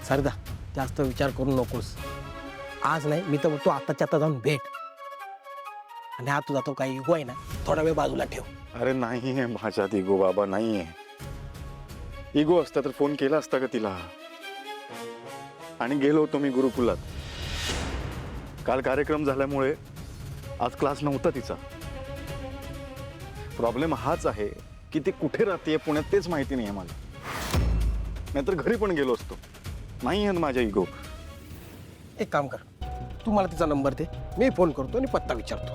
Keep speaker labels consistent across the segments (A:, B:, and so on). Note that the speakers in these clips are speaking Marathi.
A: सरदा जास्त विचार करू नकोस. आज नाही मी तर म्हणतो आताच्या आता जाऊन भेट. आणि हा तुझा तो काही इगो आहे ना थोडा वेळ बाजूला ठेव.
B: अरे नाही आहे माझ्यात इगो बाबा, नाही आहे. इगो असता तर फोन केला असता का तिला. आणि गेलो होतो मी गुरुकुलात. काल कार्यक्रम झाल्यामुळे आज क्लास नव्हता तिचा. प्रॉब्लेम हाच आहे की ती कुठे राहते पुण्यात तेच माहिती नाही आहे मला. नाहीतर घरी पण गेलो असतो. नाही आहे माझ्या इगो.
A: एक काम कर, तू मला तिचा नंबर दे, मी फोन करतो आणि पत्ता विचारतो.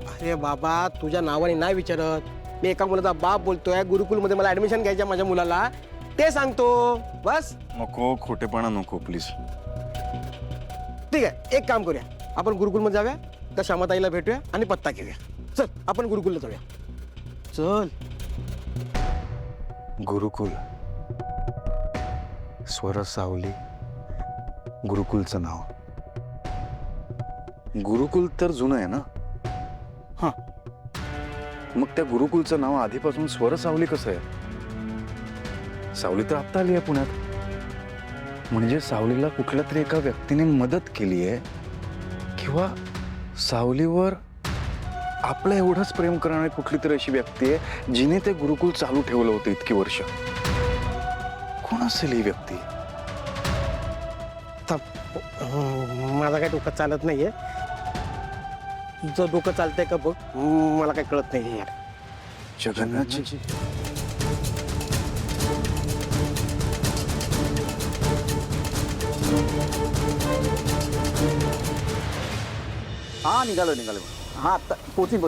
A: अरे बाबा तुझ्या नावाने नाही विचारत, मी एका मुलाचा बाप बोलतोय. गुरुकुलमध्ये मला ऍडमिशन घ्यायचं माझ्या मुलाला, ते सांगतो बस.
B: नको, खोटेपणा नको प्लीज.
A: ठीक आहे, एक काम करूया, आपण गुरुकुलमध्ये जाऊया, त्या श्यामाताईला भेटूया आणि पत्ता घेऊया. चल आपण गुरुकुलला जाऊया. चल.
B: गुरुकुल, स्वर सावली, गुरुकुलचं नाव. गुरुकुल तर जुनं आहे ना.
A: हां,
B: मग त्या गुरुकुलचं नाव आधीपासून स्वर सावली कसं आहे? सावली तर आत्ता आली आहे पुण्यात. म्हणजे सावलीला कुठल्या तरी एका व्यक्तीने मदत केली आहे, किंवा सावलीवर आपलं एवढंच प्रेम करणारी कुठली तरी अशी व्यक्ती आहे जिने ते गुरुकुल चालू ठेवलं होतं इतकी वर्ष. कोण असेल ही व्यक्ती?
A: माझा काही डोकं चालत नाहीये. तुझं डोकं चालतंय का बघ, मला काही कळत नाही यार.
B: जगन्नाथजी.
C: हा निघालो. हा आता पोचीन.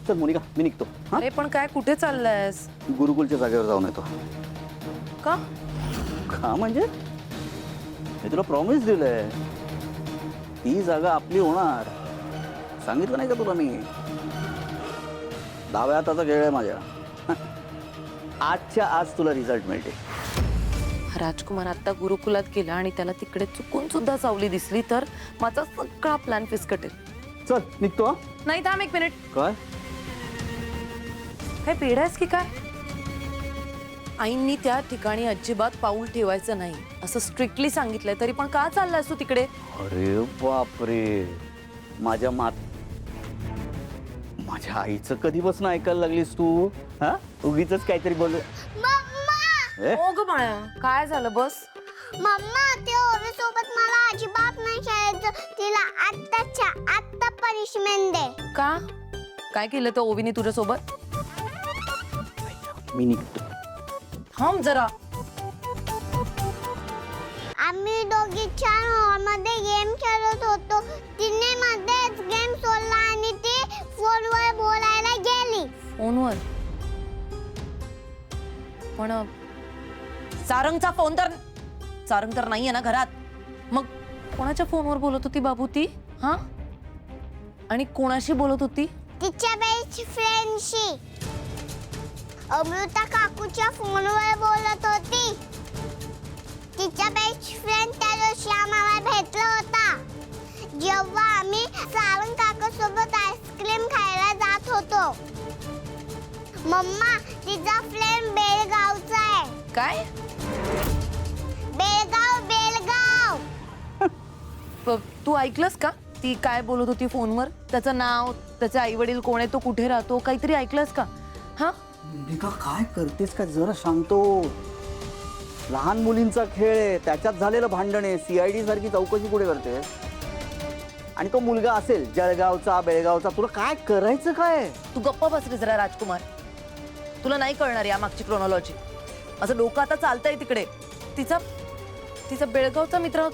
C: चल मोनिका, मी निघतो. हा
D: अरे पण काय, कुठे चाललायस?
C: गुरुकुलच्या जागेवर जाऊन येतो.
D: का?
C: का म्हणजे मी तुला प्रॉमिस दिलंय, ती जागा आपली होणार. सांगितलं नाही का तुला मी? डाव्या हाताचा खेळ आहे माझ्या. आजच्या आज तुला रिझल्ट मिळते.
D: राजकुमार आता गुरुकुलात गेला आणि त्याला तिकडे चुकून सुद्धा सावली दिसली तर माझा सगळा प्लॅन फिसकटेल.
C: चल निघतो. हा
D: नाही, थांब एक मिनिट.
C: काय
D: काय पेढायस की काय? आईंनी त्या ठिकाणी अजिबात पाऊल ठेवायचं नाही असं स्ट्रिक्टली सांगितलंय, तरी पण का चाललायस तू तिकडे?
C: अरे बापरे, माझ्या आईचं कधीपासून ऐकायला लागलीस तू? हा उगीच काहीतरी बोल.
D: ओ ग बाळा, काय झालं? बस.
E: मम्मा ते ओवी सोबत मला अजिबात नाही खेळायचं. तिला आत्ताच्या आत्ता पनिशमेंट दे.
D: का? काय केलं तर ओवीने तुझ्या सोबत?
C: मी निघतो.
D: थांब जरा.
E: आम्ही दोघी छान हॉलमध्ये गेम खेळत होतो. तिने मध्येच गेम सोडला आणि ती फोनवर बोलायला गेली.
D: फोनवर? पण सारंगचा फोन तर, सारंग तर नाहीये ना घरात. मग कोणाच्या फोनवर बोलत होती बाबू ती? हा, आणि कोणाशी बोलत होती?
E: तिच्या बेस्ट फ्रेंडशी, अमृता काकूच्या फोनवर बोलत होती. तिच्या बेस्ट फ्रेंड त्या दिवशी आम्हाला भेटला होता जेव्हा आम्ही सारंग काकासोबत आईस्क्रीम खायला जात होतो. मम्मा तिचा फ्रेंड बेळगावचा आहे.
D: काय?
E: बेळगाव.
D: तू ऐकलंस का ती काय बोलत होती फोनवर? त्याचं नाव, त्याचे आई वडील कोण आहे, तो कुठे राहतो, काहीतरी ऐकलंस का? हा,
C: मोनिका काय करतेस का? जरा शांतो. लहान मुलींचा खेळ आहे, त्याच्यात झालेलं भांडण आहे. CID सारखी चौकशी कुठे करते? आणि तो मुलगा असेल जळगावचा, बेळगावचा, तुला काय करायचं काय?
D: तू गप्प बस रे जरा राजकुमार. तुला नाही कळणार या मागची क्रोनॉलॉजी. असं डोकं आता चालतंय तिकडे. तिचा बेळगावचा मित्र,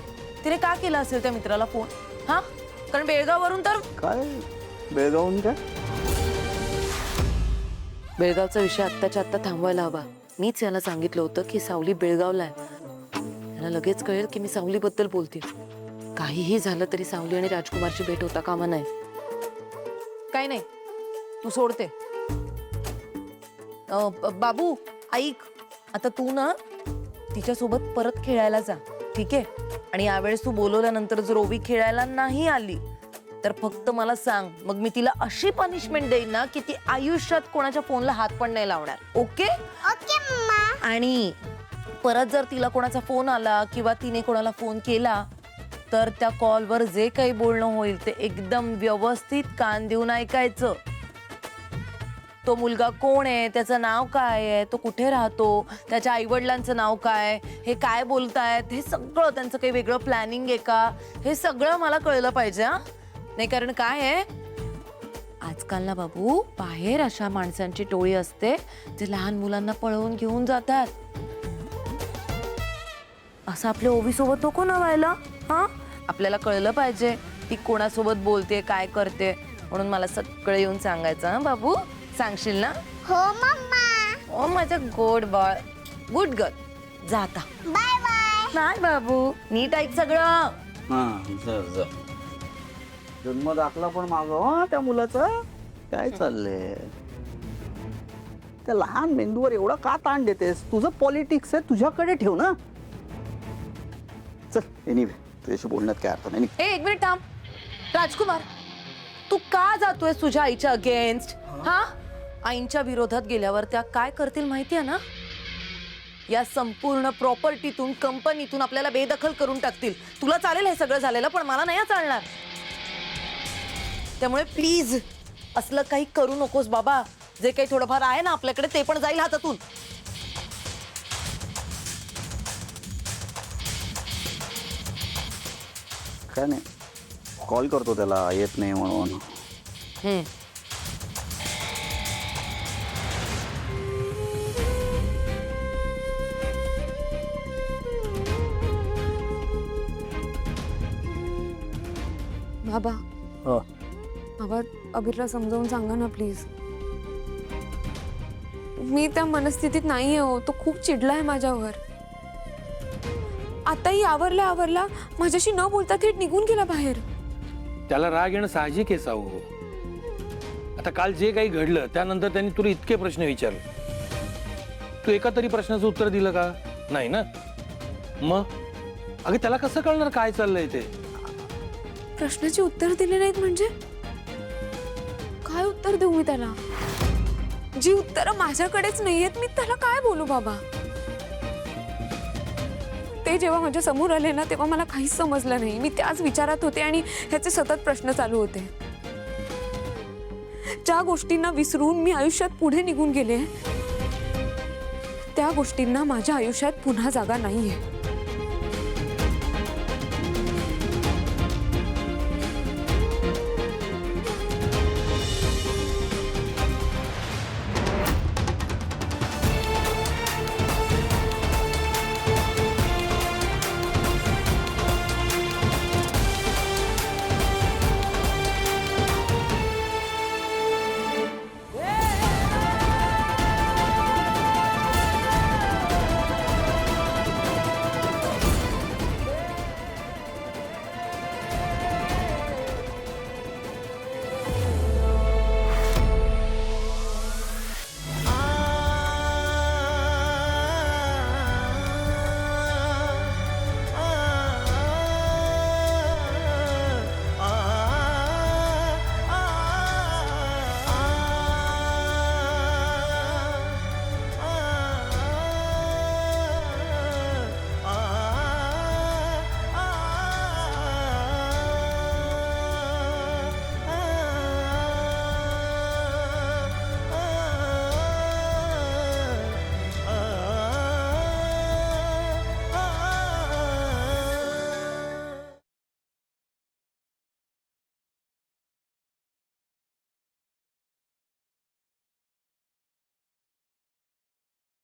D: तिने का केला असेल त्या मित्राला फोन? हा, कारण बेळगाववरून तर.
C: काय बेळगावून काय?
D: बेळगावचा विषय आत्ताच्या आत्ता थांबवायला हवा. मीच याला सांगितलं होतं की सावली बेळगावला आहे. याला लगेच कळेल की मी सावलीबद्दल बोलते. काहीही झालं तरी सावली आणि राजकुमारची भेट होता कामा नाही. काही नाही, तू सोडते. बाबू ऐक, आता तू ना तिच्यासोबत परत खेळायला जा, ठीक आहे? आणि यावेळेस तू बोलवल्यानंतर जर ओवी खेळायला नाही आली तर फक्त मला सांग. मग मी तिला अशी पनिशमेंट देईन ना की ती आयुष्यात कोणाच्या फोनला हात पण नाही लावणार. ओके?
E: ओके मम्मा.
D: आणि परत जर तिला कोणाचा फोन आला किंवा तिने कोणाला फोन केला तर त्या कॉलवर जे काही बोलणं होईल ते एकदम व्यवस्थित कान देऊन ऐकायचं. तो मुलगा कोण आहे, त्याचं नाव काय आहे, तो कुठे राहतो, त्याच्या आईवडिलांचं नाव काय, हे काय बोलतायत, हे सगळं, त्यांचं काही वेगळं प्लॅनिंग आहे का, हे सगळं मला कळलं पाहिजे. हा नाही, कारण काय आहे, आजकाल ना बाबू बाहेर अशा माणसांची टोळी असते जे लहान मुलांना पळवून घेऊन जातात. असं आपल्या ओवी सोबत नको ना व्हायला. हा आपल्याला कळलं पाहिजे ती कोणासोबत बोलते, काय करते, म्हणून मला सगळं येऊन सांगायचं. हा बाबू, सांगशील ना?
E: हो मम्मा.
D: ओ माझं गोड बॉय, गुड गर्ल. जा आता.
E: Bye bye.
D: नाही बाबू, नीट ऐक सगळं.
C: जन्म दाखला पण मागव त्या मुलाचा. काय चाललंय? त्या लहान मेंदूवर एवढा का ताण देतेस? तुझं पॉलिटिक्स आहे, तुझ्याकडे ठेव ना. चल, एनिवे तुझ्याशी बोलण्यात काय अर्थ नाही.
D: एक मिनिट थांब. राजकुमार, तू का जातोय तुझ्या आईच्या अगेन्स्ट? हा, आईच्या विरोधात गेल्यावर त्या काय करतील माहितीये ना? या संपूर्ण प्रॉपर्टीतून, कंपनीतून आपल्याला बेदखल करून टाकतील. तुला चालेल हे सगळं झालेलं, पण मला नाही चालणार. त्यामुळे प्लीज असलं काही करू नकोस बाबा. जे काही थोडंफार आहे ना आपल्याकडे ते पण जाईल हातातून.
C: काय नाही, कॉल करतो त्याला, येत नाही म्हणून.
F: बाबा,
C: हो.
F: बाबा अभिरला समजावून सांगा ना प्लीज. मी त्या मनस्थितीत नाहीये हो. तो खूप चिडलाय माझ्यावर. आताही आवरला माझ्याशी न बोलता थेट निघून गेला बाहेर.
G: त्याला राग येणं साहजिक आहे साऊ. आता काल जे काही घडलं त्यानंतर त्यांनी तुला इतके प्रश्न विचारले, तू एका तरी प्रश्नाचं उत्तर दिलं का? नाही ना. मग अगं त्याला कसं कळणार काय चाललंय ते?
F: प्रश्नाची उत्तर दिले नाहीत म्हणजे काय उत्तर देऊ मी त्याला? जी उत्तरं माझ्याकडेच नाहीयेत, मी त्याला काय बोलू बाबा? ते जेव्हा माझ्या समोर आले ना तेव्हा मला काहीच समजलं नाही. मी त्याच विचारात होते आणि ह्याचे सतत प्रश्न चालू होते. ज्या गोष्टींना विसरून मी आयुष्यात पुढे निघून गेले त्या गोष्टींना माझ्या आयुष्यात पुन्हा जागा नाहीये.